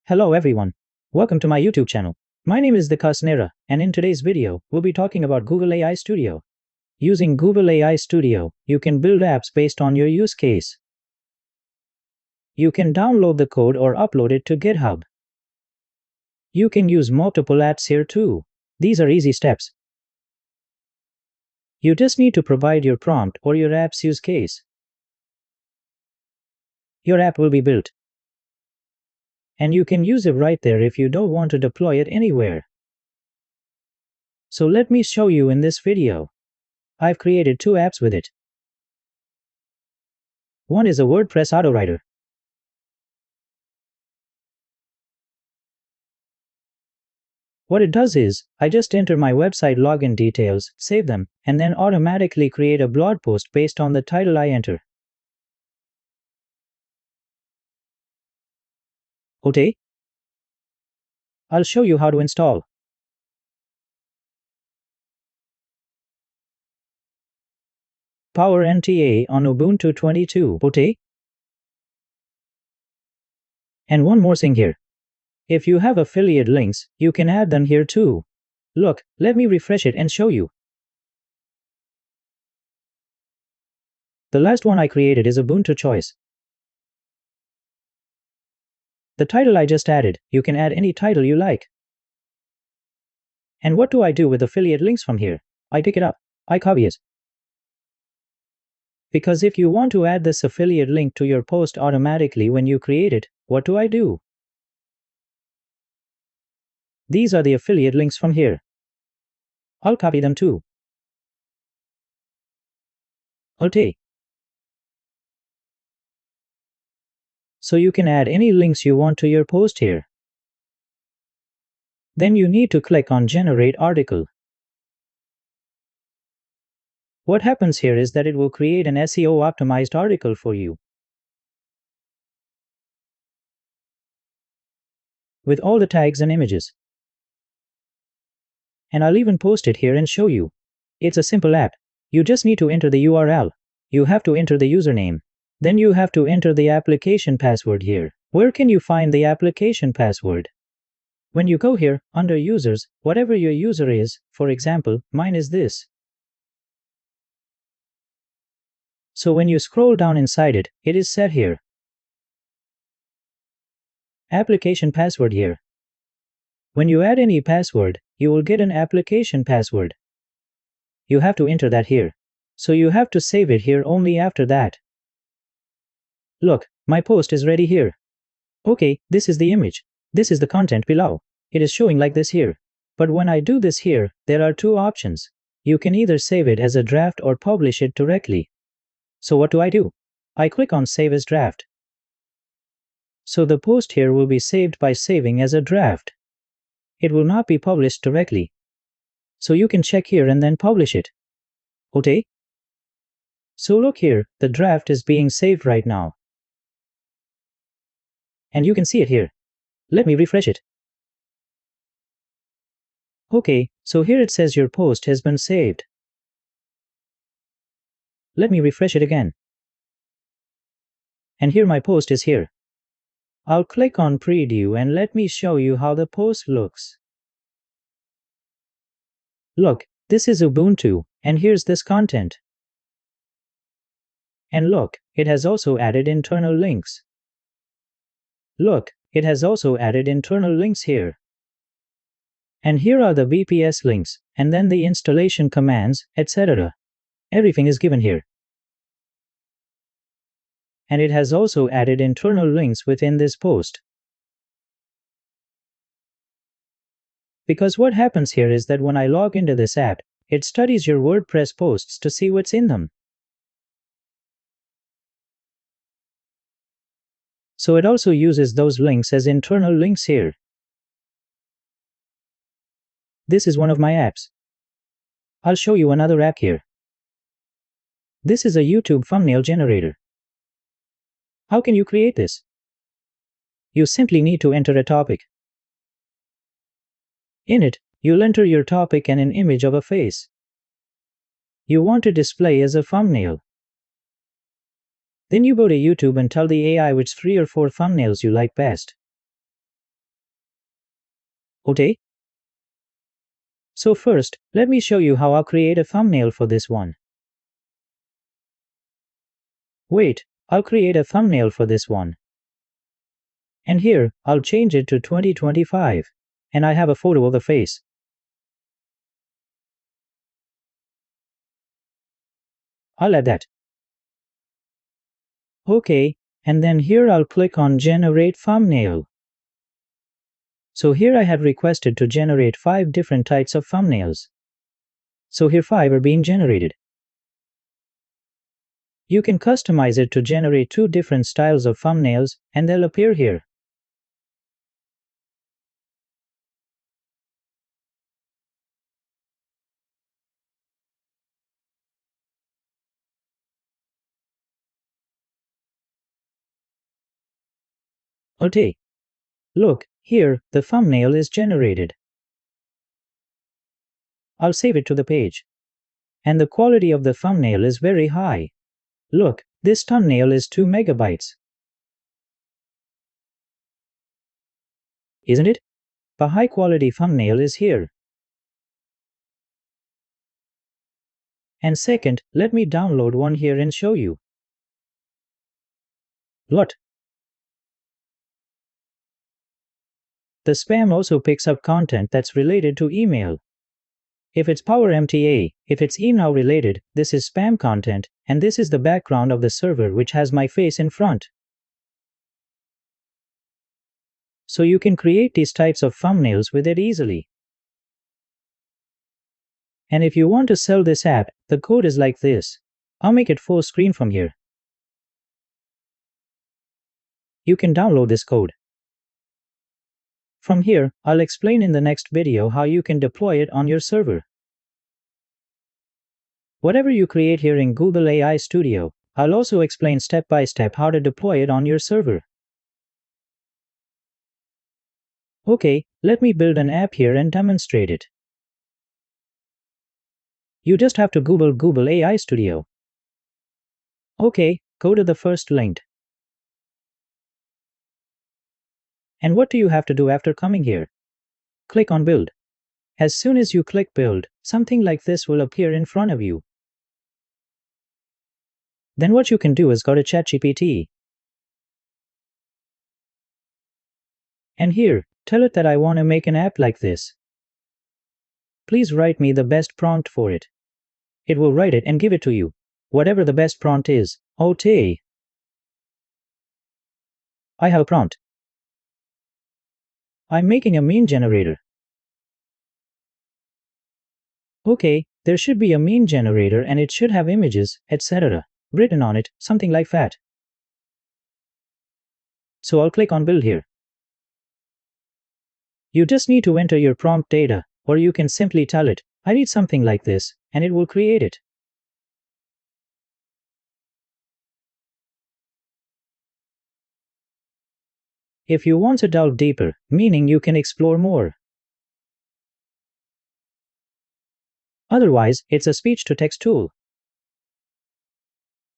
Hello everyone. Welcome to my YouTube channel. My name is Vikas Nera, and in today's video, we'll be talking about Google AI Studio. Using Google AI Studio, you can build apps based on your use case. You can download the code or upload it to GitHub. You can use multiple apps here too. These are easy steps. You just need to provide your prompt or your app's use case. Your app will be built. And you can use it right there if you don't want to deploy it anywhere. So let me show you in this video. I've created two apps with it. One is a WordPress Autowriter. What it does is, I just enter my website login details, save them, and then automatically create a blog post based on the title I enter. Okay? I'll show you how to install. PowerNTA on Ubuntu 22. Okay? And one more thing here. If you have affiliate links, you can add them here too. Look, let me refresh it and show you. The last one I created is Ubuntu Choice. The title I just added, you can add any title you like. And what do I do with affiliate links from here? I pick it up. I copy it. Because if you want to add this affiliate link to your post automatically when you create it, what do I do? These are the affiliate links from here. I'll copy them too. Okay. So you can add any links you want to your post here. Then you need to click on Generate Article. What happens here is that it will create an SEO optimized article for you. With all the tags and images. And I'll even post it here and show you. It's a simple app. You just need to enter the URL. You have to enter the username. Then you have to enter the application password here. Where can you find the application password? When you go here, under users, whatever your user is, for example, mine is this. So when you scroll down inside it, it is set here. Application password here. When you add any password, you will get an application password. You have to enter that here. So you have to save it here only after that. Look, my post is ready here. Okay, this is the image. This is the content below. It is showing like this here. But when I do this here, there are two options. You can either save it as a draft or publish it directly. So what do? I click on Save as Draft. So the post here will be saved by saving as a draft. It will not be published directly. So you can check here and then publish it. Okay? So look here, the draft is being saved right now. And you can see it here. Let me refresh it. Okay, so here it says your post has been saved. Let me refresh it again. And here my post is here. I'll click on preview and let me show you how the post looks. Look, this is Ubuntu, and here's this content. And look, it has also added internal links. Look, it has also added internal links here. And here are the VPS links, and then the installation commands, etc. Everything is given here. And it has also added internal links within this post. Because what happens here is that when I log into this app, it studies your WordPress posts to see what's in them. So it also uses those links as internal links here. This is one of my apps. I'll show you another app here. This is a YouTube thumbnail generator. How can you create this? You simply need to enter a topic. In it, you'll enter your topic and an image of a face. You want to display as a thumbnail. Then you go to YouTube and tell the AI which 3 or 4 thumbnails you like best. Okay? So first, let me show you how I'll create a thumbnail for this one. Wait, I'll create a thumbnail for this one. And here, I'll change it to 2025. And I have a photo of the face. I'll add that. Okay, and then here I'll click on Generate Thumbnail. So here I have requested to generate 5 different types of thumbnails. So here 5 are being generated. You can customize it to generate 2 different styles of thumbnails, and they'll appear here. Okay. Look, here, the thumbnail is generated. I'll save it to the page. And the quality of the thumbnail is very high. Look, this thumbnail is 2 megabytes. Isn't it? A high quality thumbnail is here. And second, let me download one here and show you. What? The spam also picks up content that's related to email. If it's PowerMTA, if it's email related, this is spam content, and this is the background of the server which has my face in front. So you can create these types of thumbnails with it easily. And if you want to sell this app, the code is like this. I'll make it full screen from here. You can download this code. From here, I'll explain in the next video how you can deploy it on your server. Whatever you create here in Google AI Studio, I'll also explain step by step how to deploy it on your server. Okay, let me build an app here and demonstrate it. You just have to Google Google AI Studio. Okay, go to the first link. And what do you have to do after coming here? Click on Build. As soon as you click Build, something like this will appear in front of you. Then what you can do is go to ChatGPT. And here, tell it that I want to make an app like this. Please write me the best prompt for it. It will write it and give it to you. Whatever the best prompt is. Okay. I have a prompt. I'm making a meme generator. Okay, there should be a meme generator and it should have images, etc. written on it, something like that. So I'll click on Build here. You just need to enter your prompt data, or you can simply tell it, I need something like this, and it will create it. If you want to delve deeper, meaning you can explore more. Otherwise, it's a speech-to-text tool.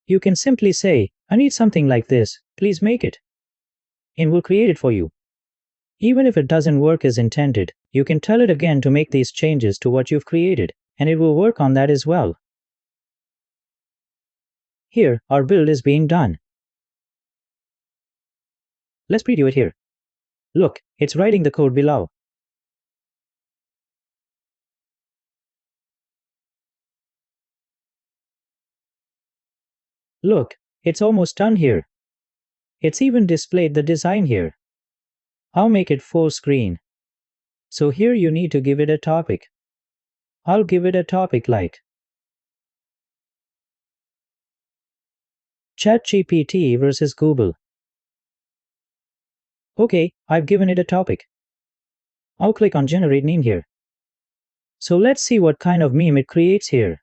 You can simply say, I need something like this, please make it. It will create it for you. Even if it doesn't work as intended, you can tell it again to make these changes to what you've created, and it will work on that as well. Here, our build is being done. Let's preview it here. Look, it's writing the code below. Look, it's almost done here. It's even displayed the design here. I'll make it full screen. So here you need to give it a topic. I'll give it a topic like ChatGPT versus Google. Okay, I've given it a topic. I'll click on Generate Meme here. So let's see what kind of meme it creates here.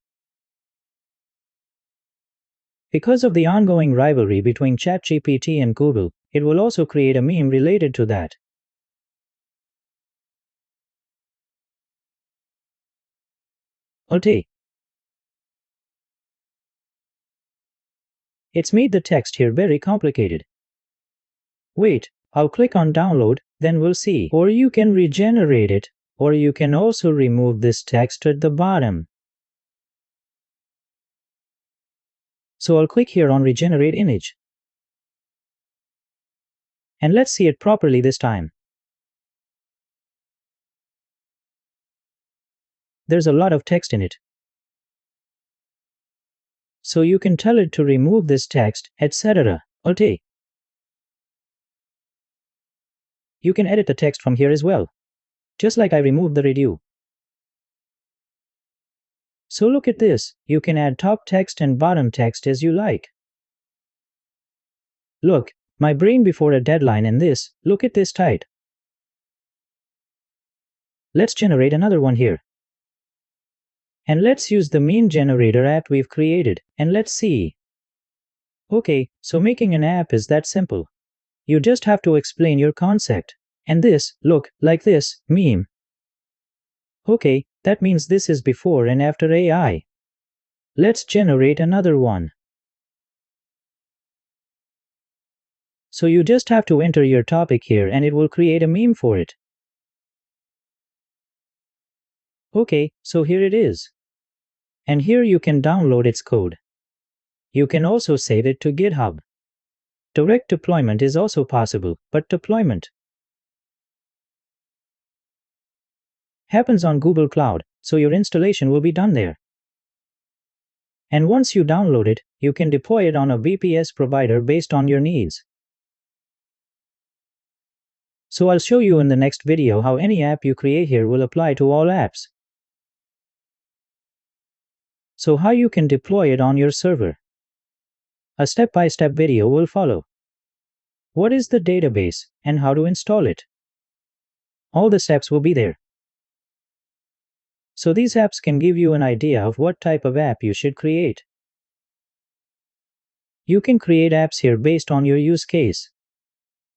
Because of the ongoing rivalry between ChatGPT and Google, it will also create a meme related to that. Okay. It's made the text here very complicated. Wait, I'll click on download, then we'll see. Or you can regenerate it, or you can also remove this text at the bottom. So I'll click here on regenerate image. And let's see it properly this time. There's a lot of text in it. So you can tell it to remove this text, etc. Alt. You can edit the text from here as well, just like I removed the redo. So look at this, you can add top text and bottom text as you like. Look, my brain before a deadline and this, look at this tight. Let's generate another one here. And let's use the meme generator app we've created, and let's see. Okay, so making an app is that simple. You just have to explain your concept. And this, look, like this, meme. Okay, that means this is before and after AI. Let's generate another one. So you just have to enter your topic here and it will create a meme for it. Okay, so here it is. And here you can download its code. You can also save it to GitHub. Direct deployment is also possible, but deployment happens on Google Cloud, so your installation will be done there. And once you download it, you can deploy it on a VPS provider based on your needs. So I'll show you in the next video how any app you create here will apply to all apps. So how you can deploy it on your server. A step-by-step video will follow. What is the database and how to install it? All the steps will be there. So these apps can give you an idea of what type of app you should create. You can create apps here based on your use case.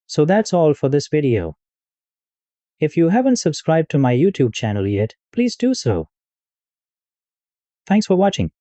So that's all for this video. If you haven't subscribed to my YouTube channel yet, please do so. Thanks for watching.